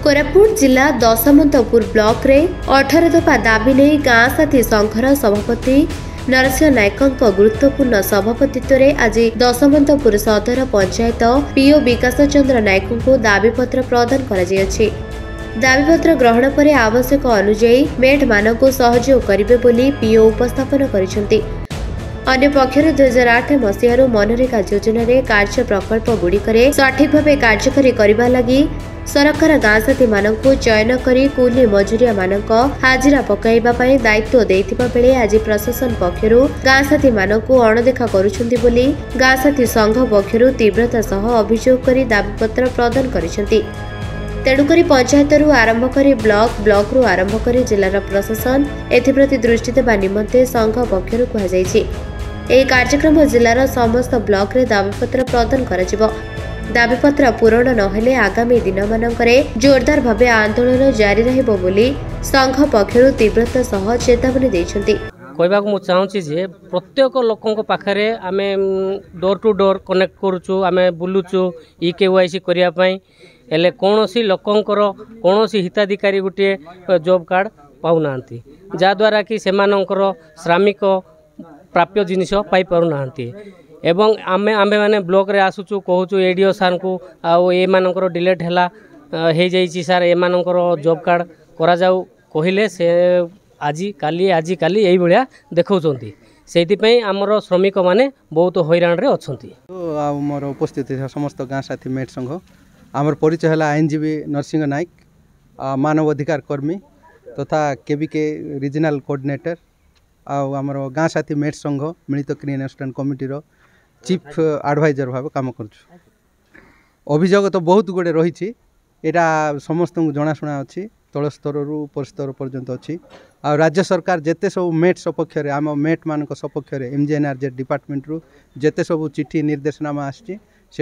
कोरापुट जिला दशमंतपुर ब्लॉक रे 18 दफा दाबी नहीं गाँ साथी संघर सभापति नरसिंह नायकों गुरुत्वपूर्ण सभापतित्व रे आज दशमंतपुर सदर पंचायत पीओ विकास चंद्र नायकों को दाबीपत्र प्रदान कर दाबीपत्र ग्रहण पर आवश्यक अनुजाई मेट मानक सहयोग करेंगे बोली पीओ उपस्थापन करिसेंती। अन्य पक्षर 2008 मसीह मनरेगा योजना कार्य प्रकल्प गुड़िक सठिक भाव कार्यकारी करने लगी सरकार गाँ साथी मानक चयन करी कूली मजुरिया मानक हाजिरा पकाइबा पई दायित्व देथिबा बेले आज प्रशासन पक्षरु गाँ साथी मानक अणदेखा करुछंती बोली गाँ साथी संघ पक्षरु तीव्रता सह अभियोग करी दाबीपत्र प्रदान करिसेंती। तेणुकरी पंचायतरू आरंभ करी ब्लॉक रु आरंभ करी जिलार प्रशासन एथिप्रति दृष्टि देबा निमंते संघ पक्षरु कुहाଯାଇଛି। ଏହି କାର୍ଯ୍ୟକ୍ରମ ଜିଲ୍ଲାର ସମସ୍ତ ବ୍ଲକରେ ଦାବିପତ୍ର ପ୍ରଦାନ କରାଯିବ। ଦାବିପତ୍ର ପୂରଣ ନହେଲେ ଆଗାମୀ ଦିନମାନଙ୍କରେ ଜୋରଦାର ଭାବେ ଆନ୍ଦୋଳନ ଜାରି ରହିବ ବୋଲି ସଂଘ ପକ୍ଷରୁ ତୀବ୍ରତା ସହ ଚେତାବନୀ ଦେଇଛନ୍ତି। କହିବାକୁ ମୁଁ ଚାହୁଁଛି ଯେ ପ୍ରତ୍ୟେକ ଲୋକଙ୍କ ପାଖରେ ଆମେ ଡୋର ଟୁ ଡୋର କନେକ୍ଟ କରୁଛୁ, ଆମେ ବୁଲୁଛୁ EKYC କରିବା ପାଇଁ, ହେଲେ କୌଣସି ଲୋକଙ୍କର କୌଣସି ହିତାଧିକାରୀ ଗୋଟିଏ ଜବ୍ କାର୍ଡ଼ ପାଉନାହାନ୍ତି, ଯାହାଦ୍ୱାରା କି ସେମାନଙ୍କର ଶ୍ରମିକ प्राप्य जिनिस पाई पारना एवं आमे माने ब्लॉक रे आसुचु कहूचु एडीओ सार को आउ ए मानकर डिलेट हैला हे जाईची सार ए मानकर जॉब कार्ड करा जाऊ कहिले से आजी काली एई भलिया देखौचंती। सेति पई हमर श्रमिक माने बहुत हैरान रे अछंती। आ मोर उपस्थित समस्त गाँ साथी मेट संघ आमर परिचय है आईनजीवी नरसिंह नायक मानव अधिकार कर्मी तथा केबीके रीजनल कोऑर्डिनेटर आमर गाँ साथी मेट संघ मिलित क्रियानुष्ठान कमिटीर चीफ एडवाइजर भाव काम करुछु। अभियोग तो बहुत गुड़े रही समस्त को जनाशुना अच्छी तल स्तर रु उपर स्तर पर्यंत अच्छी आ राज्य सरकार जेते सब मेट सपक्ष आम मेट मान सपक्ष MGNRZ डिपार्टमेंट रु जेते सब चिठी निर्देशनामा आसी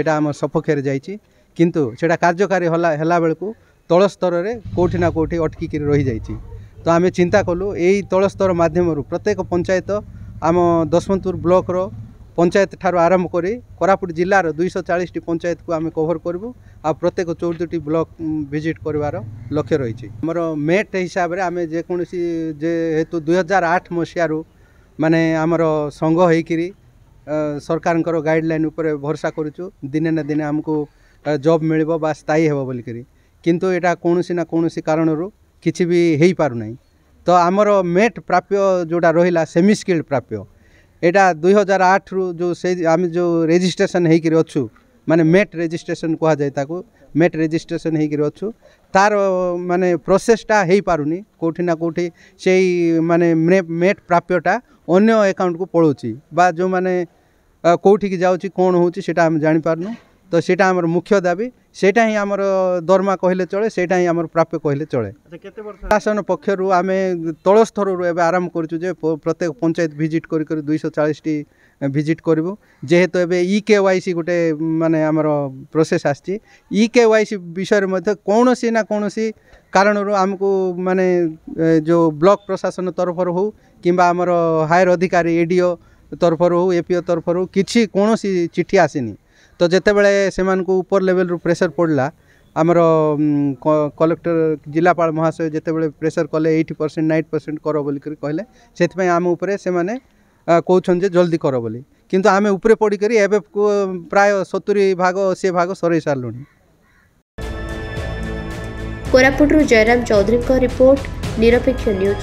आम सपक्ष जाइए किंतु सेटा कार्यकारी हला बेलू तल स्तर में कोठी ना कोठी अटकिक रही जाइए। तो आम चिंता कलु यही तल स्तर मध्यम प्रत्येक पंचायत आम दशमंतपुर ब्लॉक रो पंचायत ठार आरंभ करी कोरापुट जिलार 240 पंचायत को आम कभर करूँ आ प्रत्येक 14 ब्लॉक विजिट कर लक्ष्य रही। आमर मेट हिसाब से आम जेकोसी जेहेतु 2008 मसीह माने आमर संघ होकरी सरकार गाइडलाइन उपर भरोसा करूँ दिने ना दिने आमको जॉब मिल स्थायी हे बोलिकी किंतु यहाँ कौन ना कौन कारण किसी भी हो पार नहीं। तो आमर मेट प्राप्य जोड़ा रहा सेमी स्किल्ड प्राप्य यहाँ 2008 रु जो से आम जो रेजिस्ट्रेशन होकर अच्छु माने मेट रेजिस्ट्रेशन कह जाए मेट रेजिस्ट्रेशन होकर अच्छु तार माने प्रोसेसटा हो पारुनी कोठी ना कोठी से माने मेट प्राप्यटा अन्य अकाउंट को पड़ोची बा जो माने कोठी की जाउची कौन होची सेटा हम जानि पारनु। तो सेटा हमर मुख्य दाबी सेटा ही हमर दरमा कहले चले सेटा ही हमर प्राप्य कहले चले। शासन पक्षरु आमे तल स्तर रु एबे आरंभ करछु जे प्रत्येक पंचायत विजिट करी 240 टी विजिट करबो जेहेतु एबे EKYC गोटे माने हमर प्रोसेस आछि EKYC विषय मध्ये कोनोसी ना कोनोसी कारण रु हमको माने जो ब्लॉक प्रशासन तरफ हो किंबा हमर हायर अधिकारी एडीओ तरफ हो एपीओ तरफ हो किछि कोनोसी चिट्ठी आसीनी। तो जिते बड़े से ऊपर लेवल रू प्रेसर पड़ला आमर कलेक्टर जिलापाल महाशय जिते बड़े प्रेसर कले 80% 90% कर बोली कहले से आम उपरे से माने कहउछन जे जल्दी कर बोली किंतु आमे उपरे पड़ी करी एबे प्राय 70 भाग 80 भाग सरै सारलुनी। कोरापुट जयराम चौधरी का रिपोर्ट निरपेक्ष न्यूज।